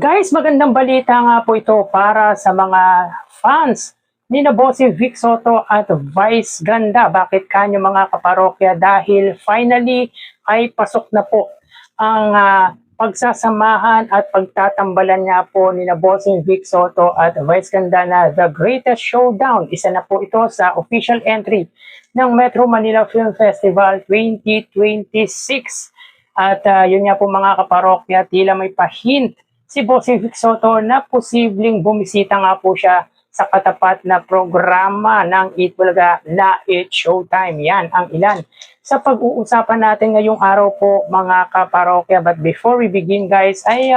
Guys, magandang balita nga po ito para sa mga fans ni na Bossing Vic Soto at Vice Ganda. Bakit kanyo mga kaparokya? Dahil finally ay pasok na po ang pagsasamahan at pagtatambalan niya po ni na Bossing Vic Soto at Vice Ganda na The Greatest Showdown. Isa na po ito sa official entry ng Metro Manila Film Festival 2026. At yun nga po mga kaparokya, tila may pa-hint si Bossing Vic Soto na posibleng bumisita nga po siya sa katapat na programa ng Eat Bulaga na It's Showtime. Yan ang ilan sa pag-uusapan natin ngayong araw po mga kaparokya. But before we begin guys, ay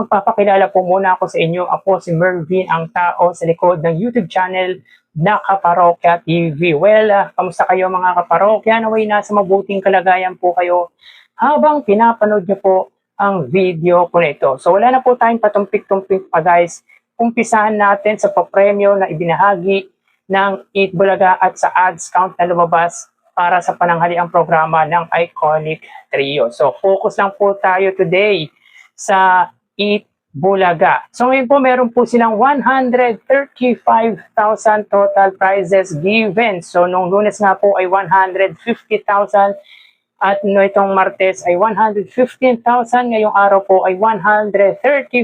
magpapakilala po muna ako sa inyo. Ako si Mervin, ang tao sa likod ng YouTube channel na Kaparokya TV. Well, kamusta kayo mga kaparokya? Naway nasa mabuting kalagayan po kayo habang pinapanood nyo po ang video ko nito. So wala na po tayong patumpik-tumpik pa guys. Umpisahan natin sa papremyo na ibinahagi ng Eat Bulaga at sa ads count na lumabas para sa pananghaliang programa ng Iconic Trio. So focus lang po tayo today sa Eat Bulaga. So ngayon po meron po silang 135,000 total prizes given. So nung Lunes nga po ay 150,000 at no itong Martes ay 115,000, ngayong araw po ay 135,000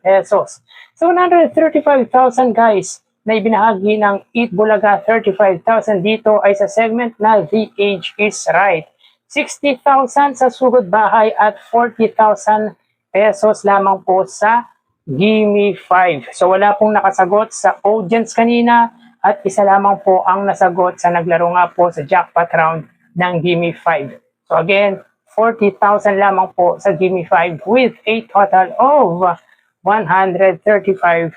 pesos. So 135,000 guys na ibinahagi ng Eat Bulaga. 35,000 dito ay sa segment na The Age is Right. 60,000 sa Sugod Bahay at 40,000 pesos lamang po sa Gimme 5. So wala pong nakasagot sa audience kanina at isa lamang po ang nasagot sa naglaro nga po sa jackpot round ng Gimme 5. So again, 40,000 lamang po sa Gimme 5 with a total of 135,000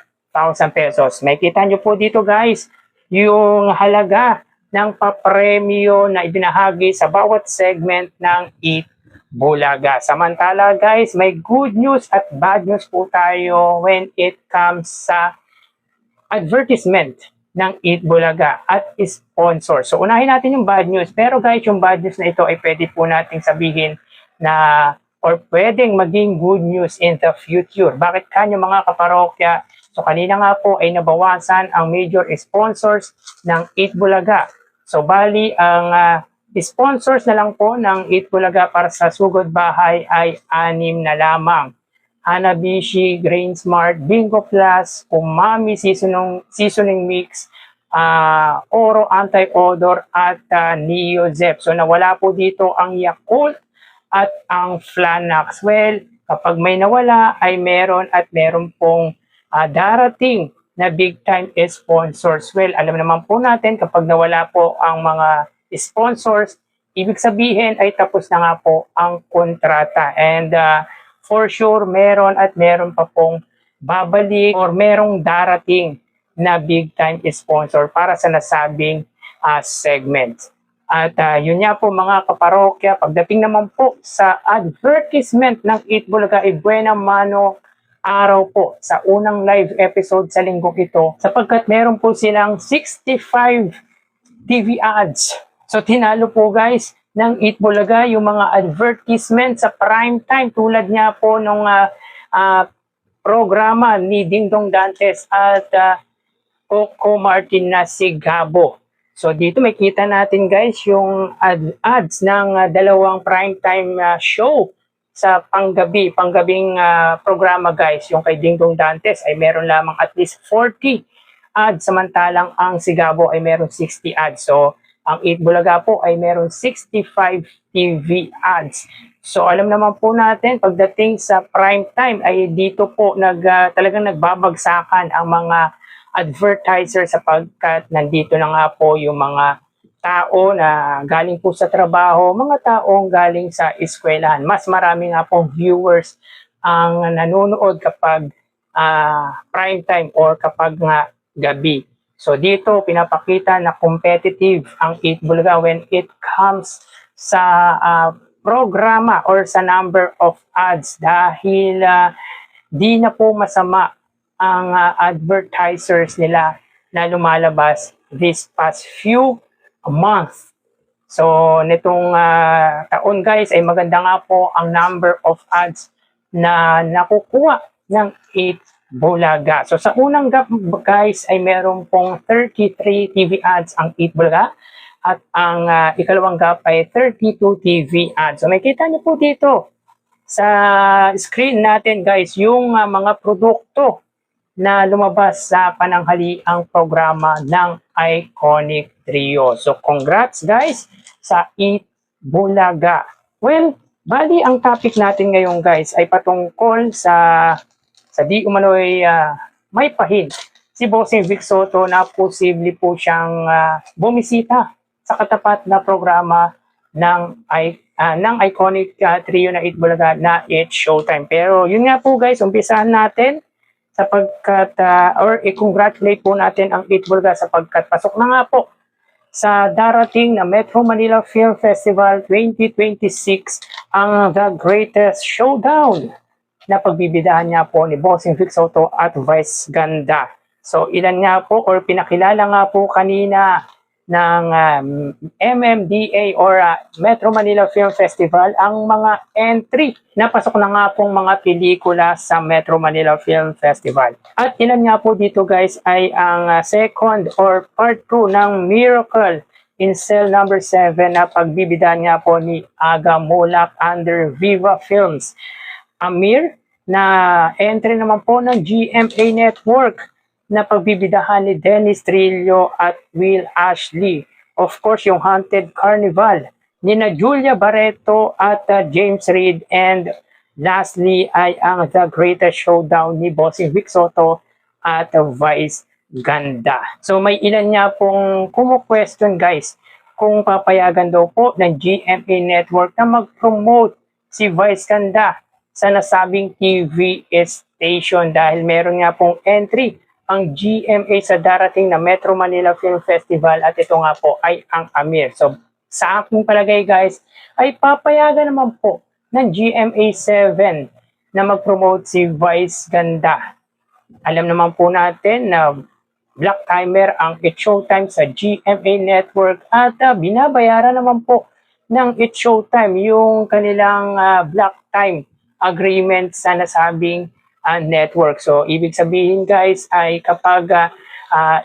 pesos. May kita nyo po dito guys, yung halaga ng papremyo na ibinahagi sa bawat segment ng Eat Bulaga. Samantala guys, may good news at bad news po tayo when it comes sa advertisement ng Eat Bulaga at sponsor. So unahin natin yung bad news. Pero guys, yung bad news na ito ay pwede po nating sabihin na or pwedeng maging good news in the future. Bakit kanyo mga kaparokya? So kanina nga po ay nabawasan ang major sponsors ng Eat Bulaga. So bali ang sponsors na lang po ng Eat Bulaga para sa Sugod Bahay ay 6 na lamang. Hanabishi, Grain Smart, Bingo Plus, Umami Seasoning Mix, Oro Anti-Odor at Neozep. So nawala po dito ang Yakult at ang Flanax. Well, kapag may nawala ay meron at meron pong darating na big time sponsors. Well, alam naman po natin kapag nawala po ang mga sponsors, ibig sabihin ay tapos na nga po ang kontrata. And for sure, meron at meron pa pong babalik or merong darating na big time sponsor para sa nasabing segment. At yun nga po mga kaparokya, pagdating naman po sa advertisement ng Eat Bulaga ay buena mano araw po sa unang live episode sa linggong ito sapagkat meron po silang 65 TV ads. So tinalo po guys ng Eat Bulaga yung mga advertisement sa prime time tulad nga po nung programa ni Dingdong Dantes at Coco Martin na si Gabo. So dito may kita natin guys yung ads ng dalawang prime time show sa panggabing programa guys. Yung kay Dingdong Dantes ay meron lamang at least 40 ads samantalang ang si Gabo ay meron 60 ads. So ang Eat Bulaga po ay meron 65 TV ads. So alam naman po natin pagdating sa prime time ay dito po talagang nagbabagsakan ang mga advertiser sapagkat nandito na nga po yung mga tao na galing po sa trabaho, mga taong galing sa eskwelahan. Mas marami nga pong viewers ang nanonood kapag prime time or kapag nga gabi. So dito pinapakita na competitive ang Eat Bulaga when it comes sa programa or sa number of ads dahil di na po masama ang advertisers nila na lumalabas this past few months. So nitong taon guys ay maganda nga po ang number of ads na nakukuha ng 8 Bulaga. So sa unang gap guys ay meron pong 33 TV ads ang 8 Bulaga at ang ikalawang gap ay 32 TV ads. So makita niyo po dito sa screen natin guys yung mga produkto na lumabas sa pananghaliang programa ng Iconic Trio. So congrats guys sa 8 Bulaga. Well, bali ang topic natin ngayon guys ay patungkol sa di umano'y may pahid si Bossing Vic Soto na posible po siyang bumisita sa katapat na programa ng Iconic Trio na 8 Bulaga na It's Showtime. Pero yun nga po guys, umpisahan natin sapagkat i-congratulate po natin ang 8 Bulaga sapagkat pasok na nga po sa darating na Metro Manila Film Festival 2026 ang The Greatest Showdown na pagbibidahan niya po ni Bossing Vic Soto at Vice Ganda. So ilan nga po or pinakilala nga po kanina ng MMDA or Metro Manila Film Festival ang mga entry na pasok na nga pong mga pelikula sa Metro Manila Film Festival. At ilan nga po dito guys ay ang second or part 2 ng Miracle in Cell number 7 na pagbibidahan nga po ni Aga Mulak under Viva Films. Amir na entry naman po ng GMA Network na pagbibidahan ni Dennis Trillo at Will Ashley. Of course, yung Haunted Carnival ni na Julia Barreto at James Reid. And lastly ay ang The Greatest Showdown ni Bossing Vic Soto at Vice Ganda. So may ilan nga pong kumu-question guys kung papayagan daw po ng GMA Network na mag-promote si Vice Ganda sa nasabing TV station dahil meron nga pong entry ang GMA sa darating na Metro Manila Film Festival at ito nga po ay ang Amir. So sa aking palagay guys ay papayagan naman po ng GMA 7 na mag-promote si Vice Ganda. Alam naman po natin na Black Timer ang It's Showtime sa GMA Network at binabayaran naman po ng It's Showtime yung kanilang Black Time agreement sa nasabing network. So, ibig sabihin guys ay kapag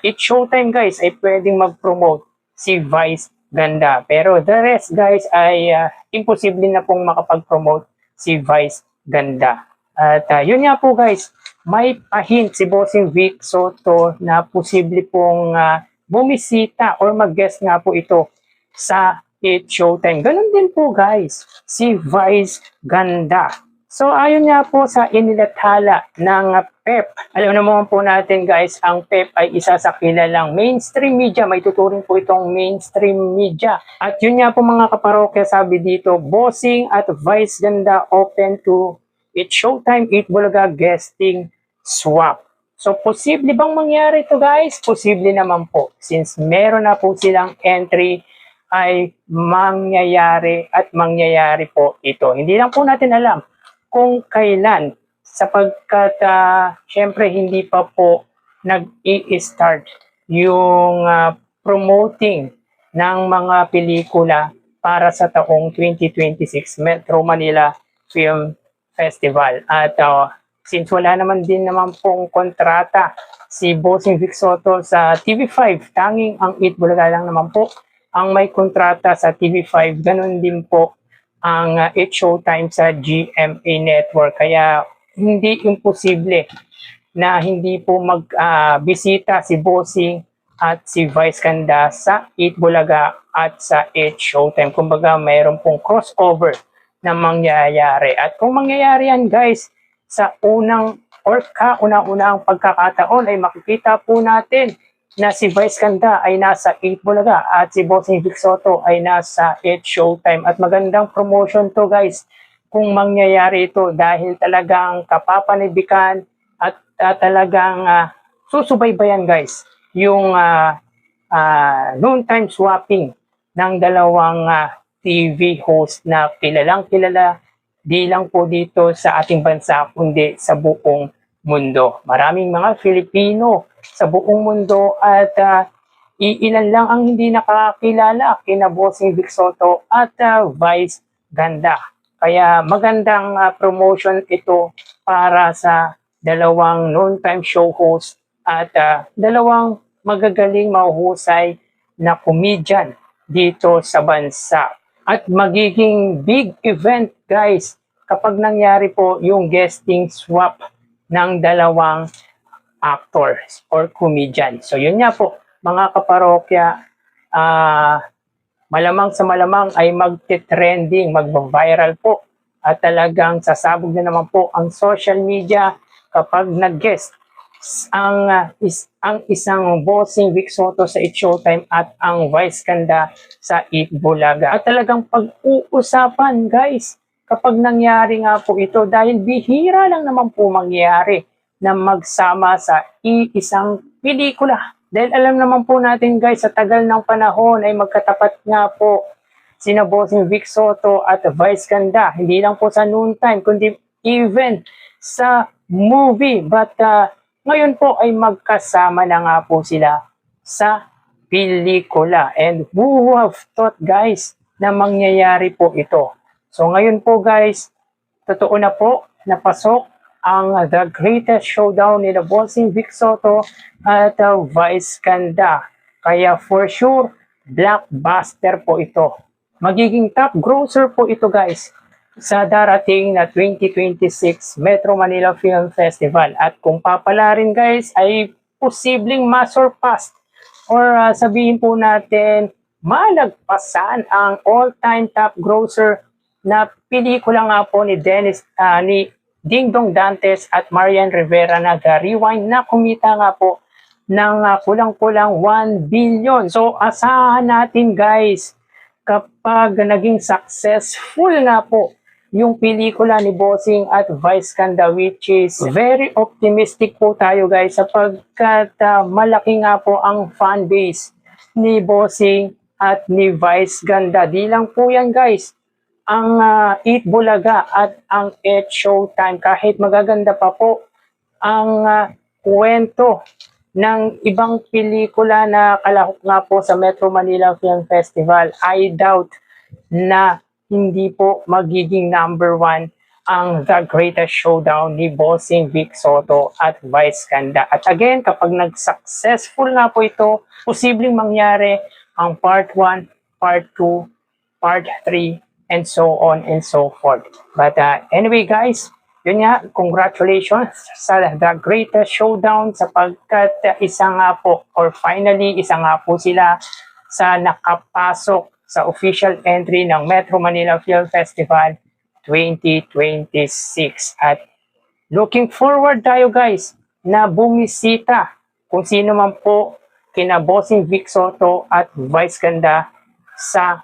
It's Showtime guys ay pwedeng mag-promote si Vice Ganda. Pero the rest guys ay imposible na pong makapag-promote si Vice Ganda. At yun nga po guys, may pa-hint si Bossing Vic Soto na posible pong bumisita or mag-guest nga po ito sa It's Showtime. Ganun din po guys, si Vice Ganda. So ayon nga po sa inilathala ng PEP, alam naman po natin guys, ang PEP ay isa sa kilalang mainstream media. May tuturing po itong mainstream media. At yun nga po mga kaparokya, sabi dito, Bossing at Vice Ganda open to It's Showtime 8 Bulaga guesting swap. So posible bang mangyari ito guys? Posible naman po. Since meron na po silang entry ay mangyayari at mangyayari po ito. Hindi lang po natin alam kung kailan sapagkat syempre hindi pa po nag-i-start yung promoting ng mga pelikula para sa taong 2026 Metro Manila Film Festival. At since wala naman din naman pong kontrata si Bossing Vic Soto sa TV5, tanging ang 8 Bulaga lang naman po ang may kontrata sa TV5. Ganun din po ang It's Showtime sa GMA Network. Kaya hindi imposible na hindi po magbisita si Bossing at si Vice Ganda sa 8 Bulaga at sa It's Showtime. Kumbaga mayroon pong crossover na mangyayari. At kung mangyayari yan guys, sa unang or kauna-unang pagkakataon ay makikita po natin na si Vice Ganda ay nasa 8 Bulaga at si Bossing Vic Soto ay nasa It's Showtime. At magandang promotion to guys kung mangyayari ito dahil talagang kapapanibikan at talagang susubaybayan guys yung noontime swapping ng dalawang TV host na kilalang kilala di lang po dito sa ating bansa kundi sa buong mundo. Maraming mga Filipino sa buong mundo at iilan lang ang hindi nakakilala kina Bossing Vic Soto at Vice Ganda. Kaya magandang promotion ito para sa dalawang noontime show host at dalawang magagaling mahuhusay na comedian dito sa bansa. At magiging big event guys kapag nangyari po yung guesting swap ng dalawang actors or comedian. So yun nga po mga kaparokya, malamang sa malamang ay magte-trending, mag-viral po at talagang sasabog na naman po ang social media kapag nag-guest ang isang bossing Vic Soto sa It's Showtime at ang Vice Ganda sa Eat Bulaga. At talagang pag-uusapan guys kapag nangyari nga po ito dahil bihira lang naman po mangyari na magsama sa isang pelikula. Dahil alam naman po natin guys, sa tagal ng panahon ay magkatapat nga po sina bossing Vic Soto at Vice Ganda. Hindi lang po sa noontime, kundi even sa movie. But ngayon po ay magkasama na nga po sila sa pelikula. And who have thought guys na mangyayari po ito? So ngayon po guys, totoo na po, napasok ang The Greatest Showdown ni bossing Vic Soto at Vice Ganda. Kaya for sure, blockbuster po ito. Magiging top grosser po ito guys sa darating na 2026 Metro Manila Film Festival. At kung papalarin guys ay posibleng masurpass or sabihin po natin malagpasan ang all-time top grosser na pelikula nga po ni Ding Dong Dantes at Marian Rivera na The Rewind na kumita nga po ng kulang-kulang 1 billion. So asahan natin guys kapag naging successful nga po yung pelikula ni Bossing at Vice Ganda, which is very optimistic po tayo guys sapagkat malaki nga po ang fan base ni Bossing at ni Vice Ganda. Di lang po yan guys ang Eat Bulaga at ang It's Showtime, kahit magaganda pa po ang kwento ng ibang pelikula na kalahok nga po sa Metro Manila Film Festival, I doubt na hindi po magiging number 1 ang The Greatest Showdown ni bossing Vic Soto at Vice Ganda. At again, kapag nag-successful nga po ito, posibleng mangyari ang part 1, part 2, part 3, and so on and so forth. But anyway guys, yun nga, congratulations sa The Greatest Showdown sapagkat isa nga po, or finally, isa nga po sila sa nakapasok sa official entry ng Metro Manila Film Festival 2026. At looking forward tayo guys na bumisita kung sino man po kina bossing Vic Soto at Vice Ganda sa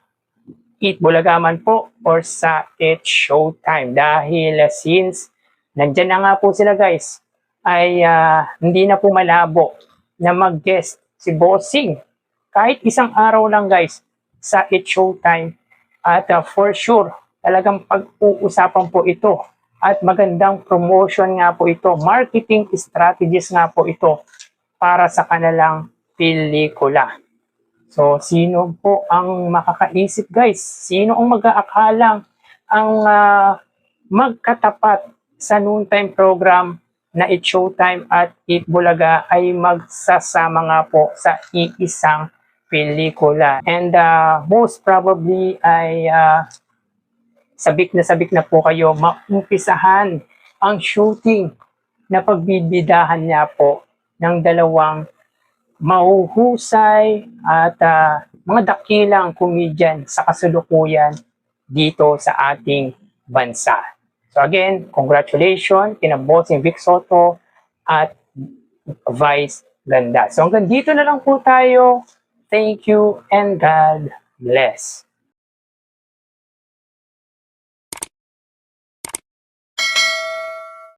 Eat Bulaga man po or sa It's Showtime. Dahil since nandyan na nga po sila guys, ay hindi na po malabo na mag-guest si Bossing. Kahit isang araw lang guys sa It's Showtime. At for sure, talagang pag-uusapan po ito. At magandang promotion nga po ito. Marketing strategies nga po ito para sa kanilang pelikula. So, sino po ang makakaisip guys? Sino ang mag-aakalang ang magkatapat sa noontime program na It's Showtime at Eat Bulaga ay magsasama nga po sa iisang pelikula? And most probably ay sabik na po kayo maumpisahan ang shooting na pagbibidahan niya po ng dalawang mahuhusay at mga dakilang komedyan sa kasalukuyan dito sa ating bansa. So again, congratulations kina bossing Vic Soto at Vice Ganda. So hanggang dito na lang po tayo. Thank you and God bless.